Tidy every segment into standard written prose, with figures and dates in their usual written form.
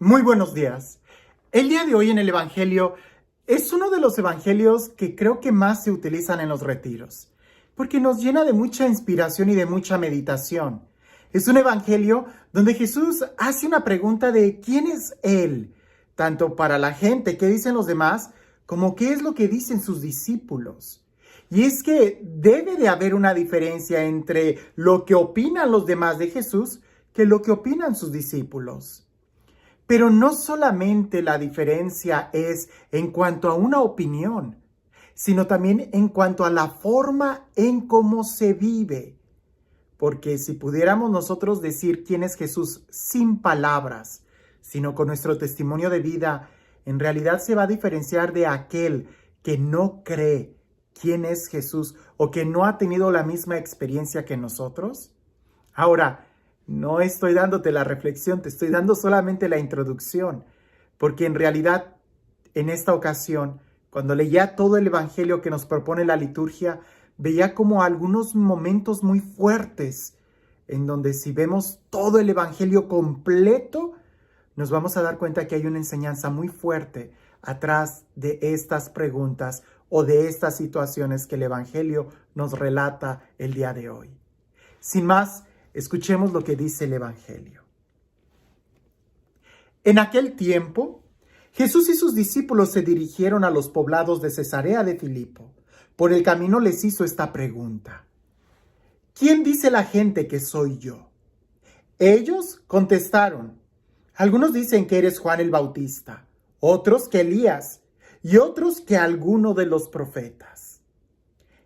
Muy buenos días. El día de hoy en el Evangelio es uno de los evangelios que creo que más se utilizan en los retiros, porque nos llena de mucha inspiración y de mucha meditación. Es un evangelio donde Jesús hace una pregunta de quién es Él, tanto para la gente, qué dicen los demás, como qué es lo que dicen sus discípulos. Y es que debe de haber una diferencia entre lo que opinan los demás de Jesús que lo que opinan sus discípulos. Pero no solamente la diferencia es en cuanto a una opinión, sino también en cuanto a la forma en cómo se vive. Porque si pudiéramos nosotros decir quién es Jesús sin palabras, sino con nuestro testimonio de vida, en realidad se va a diferenciar de aquel que no cree quién es Jesús o que no ha tenido la misma experiencia que nosotros. Ahora, no estoy dándote la reflexión, te estoy dando solamente la introducción, porque en realidad en esta ocasión, cuando leía todo el evangelio que nos propone la liturgia, veía como algunos momentos muy fuertes, en donde si vemos todo el evangelio completo, nos vamos a dar cuenta que hay una enseñanza muy fuerte atrás de estas preguntas o de estas situaciones que el evangelio nos relata el día de hoy. Sin más, escuchemos lo que dice el Evangelio. En aquel tiempo, Jesús y sus discípulos se dirigieron a los poblados de Cesarea de Filipo. Por el camino les hizo esta pregunta: ¿quién dice la gente que soy yo? Ellos contestaron: algunos dicen que eres Juan el Bautista, otros que Elías y otros que alguno de los profetas.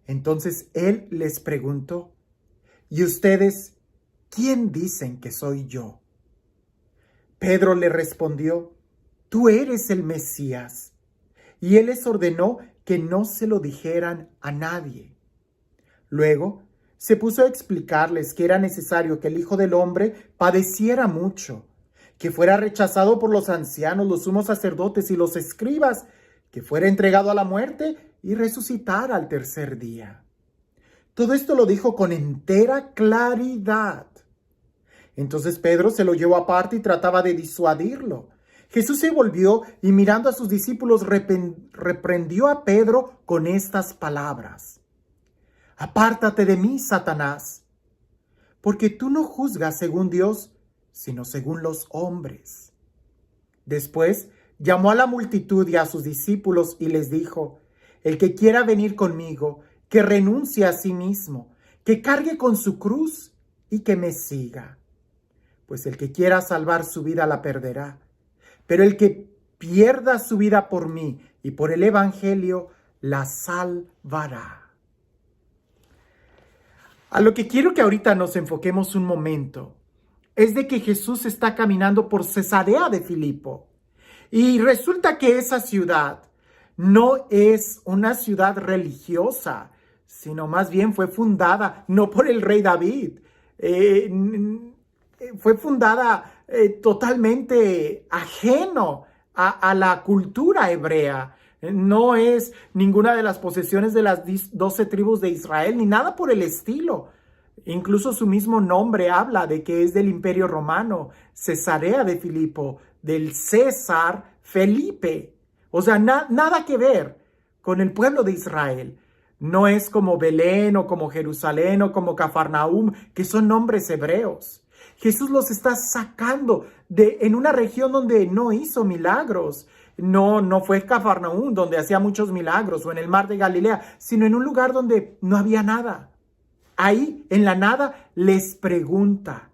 Entonces él les preguntó: ¿y ustedes quién dicen que soy yo? Pedro le respondió: tú eres el Mesías. Y él les ordenó que no se lo dijeran a nadie. Luego se puso a explicarles que era necesario que el Hijo del Hombre padeciera mucho, que fuera rechazado por los ancianos, los sumos sacerdotes y los escribas, que fuera entregado a la muerte y resucitara al tercer día. Todo esto lo dijo con entera claridad. Entonces Pedro se lo llevó aparte y trataba de disuadirlo. Jesús se volvió y mirando a sus discípulos reprendió a Pedro con estas palabras: apártate de mí, Satanás, porque tú no juzgas según Dios, sino según los hombres. Después llamó a la multitud y a sus discípulos y les dijo: el que quiera venir conmigo, que renuncie a sí mismo, que cargue con su cruz y que me siga. Pues el que quiera salvar su vida la perderá, pero el que pierda su vida por mí y por el evangelio la salvará. A lo que quiero que ahorita nos enfoquemos un momento es de que Jesús está caminando por Cesarea de Filipo y resulta que esa ciudad no es una ciudad religiosa, sino más bien fue fundada no por el rey David, fue fundada totalmente ajeno a la cultura hebrea. No es ninguna de las posesiones de las 12 tribus de Israel, ni nada por el estilo. Incluso su mismo nombre habla de que es del Imperio Romano, Cesarea de Filipo, del César Felipe. O sea, nada que ver con el pueblo de Israel. No es como Belén o como Jerusalén o como Cafarnaúm, que son nombres hebreos. Jesús los está sacando en una región donde no hizo milagros. No fue Cafarnaúm, donde hacía muchos milagros, o en el mar de Galilea, sino en un lugar donde no había nada. Ahí, en la nada, les pregunta: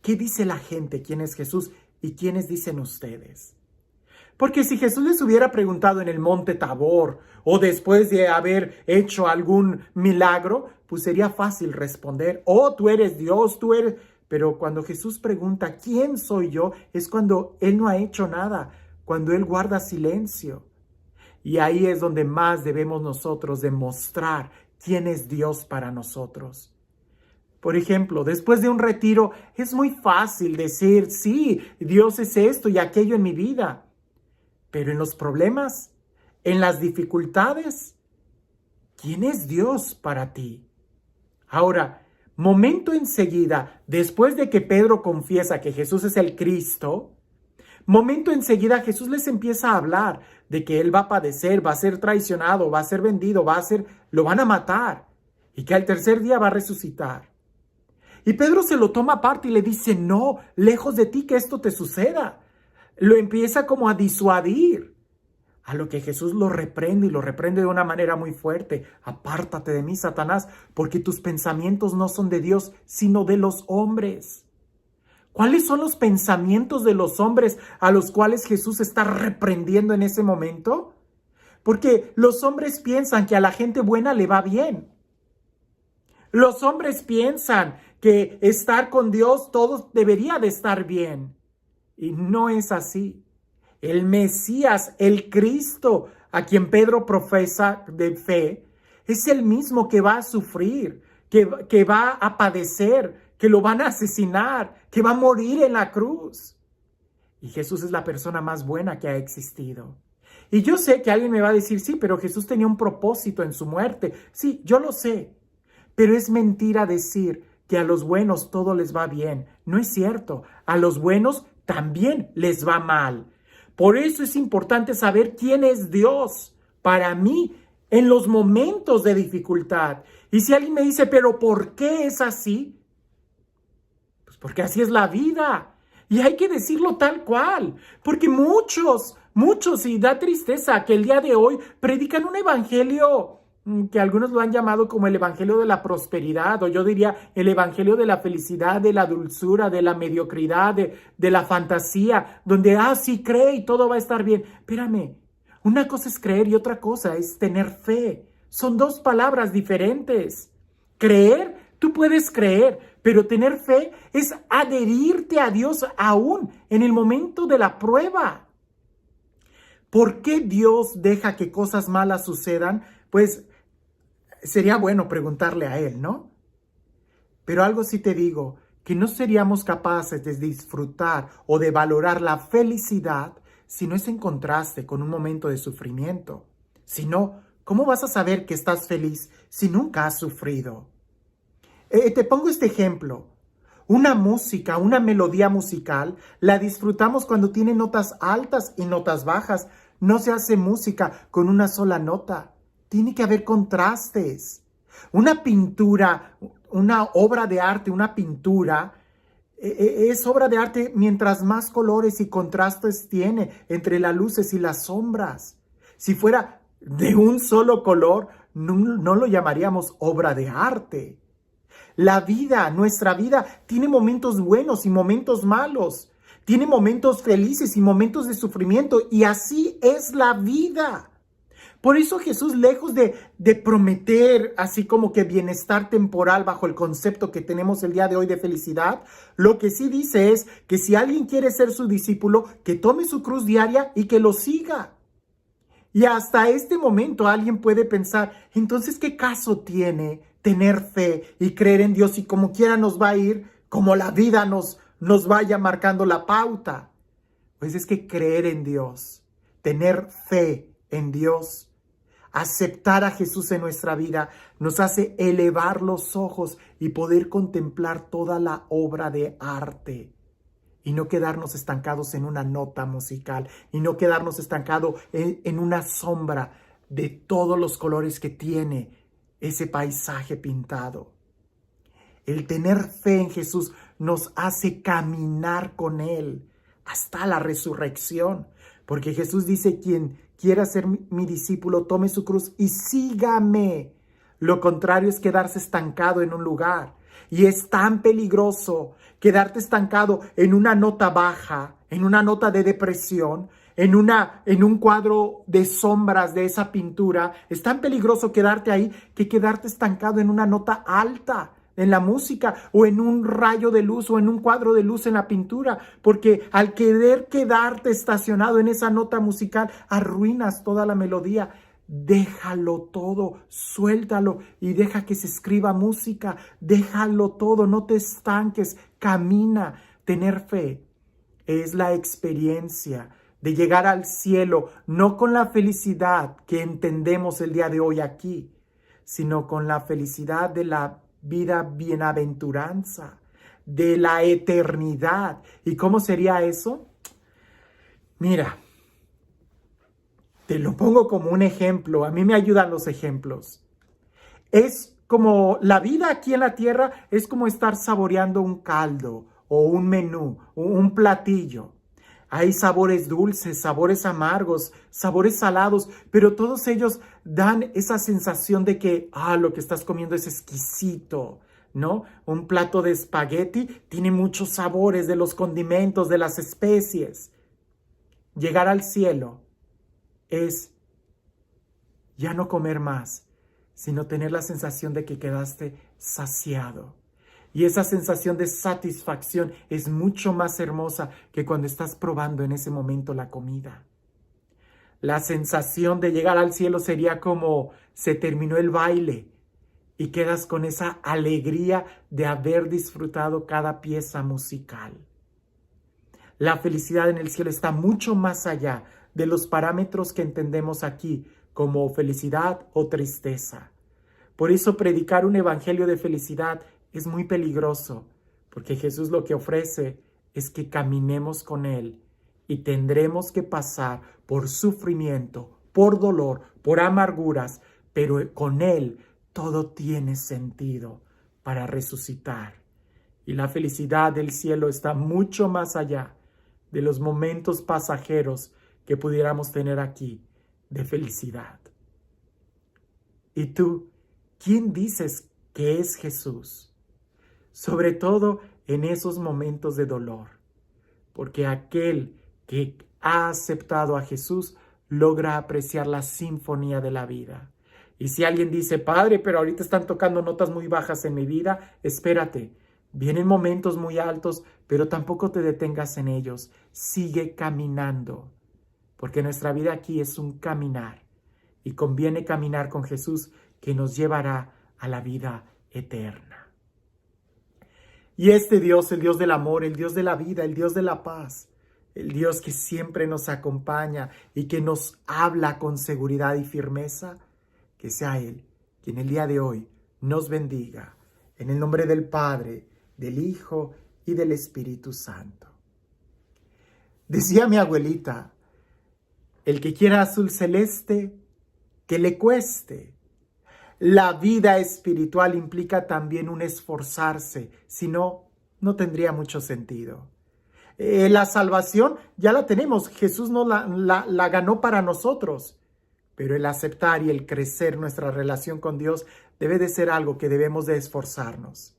¿qué dice la gente? ¿Quién es Jesús? ¿Y quiénes dicen ustedes? Porque si Jesús les hubiera preguntado en el monte Tabor o después de haber hecho algún milagro, pues sería fácil responder: oh, tú eres Dios, tú eres... Pero cuando Jesús pregunta ¿quién soy yo? Es cuando Él no ha hecho nada, cuando Él guarda silencio. Y ahí es donde más debemos nosotros demostrar quién es Dios para nosotros. Por ejemplo, después de un retiro es muy fácil decir: sí, Dios es esto y aquello en mi vida. Pero en los problemas, en las dificultades, ¿quién es Dios para ti? Ahora, momento enseguida, después de que Pedro confiesa que Jesús es el Cristo, Momento enseguida Jesús les empieza a hablar de que Él va a padecer, va a ser traicionado, va a ser vendido, lo van a matar y que al tercer día va a resucitar. Y Pedro se lo toma aparte y le dice, no, lejos de ti que esto te suceda. Lo empieza como a disuadir. A lo que Jesús lo reprende y lo reprende de una manera muy fuerte. Apártate de mí, Satanás, porque tus pensamientos no son de Dios, sino de los hombres. ¿Cuáles son los pensamientos de los hombres a los cuales Jesús está reprendiendo en ese momento? Porque los hombres piensan que a la gente buena le va bien. Los hombres piensan que estar con Dios todo debería de estar bien. Y no es así. El Mesías, el Cristo, a quien Pedro profesa de fe, es el mismo que va a sufrir, que va a padecer, que lo van a asesinar, que va a morir en la cruz. Y Jesús es la persona más buena que ha existido. Y yo sé que alguien me va a decir, sí, pero Jesús tenía un propósito en su muerte. Sí, yo lo sé. Pero es mentira decir que a los buenos todo les va bien. No es cierto. A los buenos también les va mal. Por eso es importante saber quién es Dios para mí en los momentos de dificultad. Y si alguien me dice, pero ¿por qué es así? Pues porque así es la vida. Y hay que decirlo tal cual. Porque muchos, y da tristeza que el día de hoy predican un evangelio que algunos lo han llamado como el evangelio de la prosperidad, o yo diría el evangelio de la felicidad, de la dulzura, de la mediocridad, de la fantasía, donde, sí, cree y todo va a estar bien. Espérame, una cosa es creer y otra cosa es tener fe. Son dos palabras diferentes. Creer, tú puedes creer, pero tener fe es adherirte a Dios aún en el momento de la prueba. ¿Por qué Dios deja que cosas malas sucedan? Pues sería bueno preguntarle a Él, ¿no? Pero algo sí te digo, que no seríamos capaces de disfrutar o de valorar la felicidad si no es en contraste con un momento de sufrimiento. Si no, ¿cómo vas a saber que estás feliz si nunca has sufrido? Te pongo este ejemplo. Una música, una melodía musical, la disfrutamos cuando tiene notas altas y notas bajas. No se hace música con una sola nota. Tiene que haber contrastes. Una pintura, una obra de arte, una pintura, es obra de arte mientras más colores y contrastes tiene entre las luces y las sombras. Si fuera de un solo color, no lo llamaríamos obra de arte. La vida, nuestra vida, tiene momentos buenos y momentos malos. Tiene momentos felices y momentos de sufrimiento. Y así es la vida. Por eso Jesús, lejos de prometer así como que bienestar temporal bajo el concepto que tenemos el día de hoy de felicidad, lo que sí dice es que si alguien quiere ser su discípulo, que tome su cruz diaria y que lo siga. Y hasta este momento alguien puede pensar, entonces, ¿qué caso tiene tener fe y creer en Dios y como quiera nos va a ir, como la vida nos vaya marcando la pauta? Pues es que creer en Dios, tener fe en Dios, aceptar a Jesús en nuestra vida, nos hace elevar los ojos y poder contemplar toda la obra de arte. Y no quedarnos estancados en una nota musical. Y no quedarnos estancados en una sombra de todos los colores que tiene ese paisaje pintado. El tener fe en Jesús nos hace caminar con Él hasta la resurrección. Porque Jesús dice, quien quiera ser mi discípulo, tome su cruz y sígame. Lo contrario es quedarse estancado en un lugar. Y es tan peligroso quedarte estancado en una nota baja, en una nota de depresión, en un cuadro de sombras de esa pintura. Es tan peligroso quedarte ahí que quedarte estancado en una nota alta en la música o en un rayo de luz o en un cuadro de luz en la pintura, porque al querer quedarte estacionado en esa nota musical arruinas toda la melodía. Déjalo todo, suéltalo y deja que se escriba música. Déjalo todo, no te estanques, camina. Tener fe es la experiencia de llegar al cielo, no con la felicidad que entendemos el día de hoy aquí, sino con la felicidad de la vida bienaventuranza, de la eternidad. ¿Y cómo sería eso? Mira, te lo pongo como un ejemplo. A mí me ayudan los ejemplos. Es como la vida aquí en la tierra, es como estar saboreando un caldo o un menú, un platillo. Hay sabores dulces, sabores amargos, sabores salados, pero todos ellos dan esa sensación de que, lo que estás comiendo es exquisito, ¿no? Un plato de espagueti tiene muchos sabores de los condimentos, de las especies. Llegar al cielo es ya no comer más, sino tener la sensación de que quedaste saciado. Y esa sensación de satisfacción es mucho más hermosa que cuando estás probando en ese momento la comida. La sensación de llegar al cielo sería como se terminó el baile y quedas con esa alegría de haber disfrutado cada pieza musical. La felicidad en el cielo está mucho más allá de los parámetros que entendemos aquí como felicidad o tristeza. Por eso predicar un evangelio de felicidad es muy peligroso, porque Jesús lo que ofrece es que caminemos con Él y tendremos que pasar por sufrimiento, por dolor, por amarguras, pero con Él todo tiene sentido para resucitar. Y la felicidad del cielo está mucho más allá de los momentos pasajeros que pudiéramos tener aquí de felicidad. ¿Y tú, quién dices que es Jesús? Sobre todo en esos momentos de dolor, porque aquel que ha aceptado a Jesús logra apreciar la sinfonía de la vida. Y si alguien dice, Padre, pero ahorita están tocando notas muy bajas en mi vida, espérate, vienen momentos muy altos, pero tampoco te detengas en ellos, sigue caminando, porque nuestra vida aquí es un caminar, y conviene caminar con Jesús que nos llevará a la vida eterna. Y este Dios, el Dios del amor, el Dios de la vida, el Dios de la paz, el Dios que siempre nos acompaña y que nos habla con seguridad y firmeza, que sea Él quien el día de hoy nos bendiga. En el nombre del Padre, del Hijo y del Espíritu Santo. Decía mi abuelita, el que quiera azul celeste, que le cueste. La vida espiritual implica también un esforzarse, si no, no tendría mucho sentido. La salvación ya la tenemos, Jesús nos la ganó para nosotros, pero el aceptar y el crecer nuestra relación con Dios debe de ser algo que debemos de esforzarnos.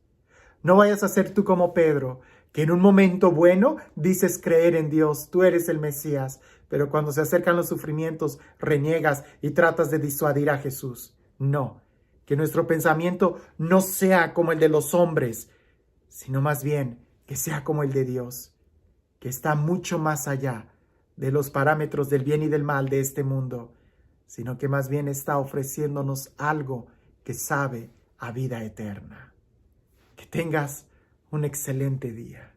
No vayas a ser tú como Pedro, que en un momento bueno dices creer en Dios, tú eres el Mesías, pero cuando se acercan los sufrimientos reniegas y tratas de disuadir a Jesús. No, que nuestro pensamiento no sea como el de los hombres, sino más bien que sea como el de Dios, que está mucho más allá de los parámetros del bien y del mal de este mundo, sino que más bien está ofreciéndonos algo que sabe a vida eterna. Que tengas un excelente día.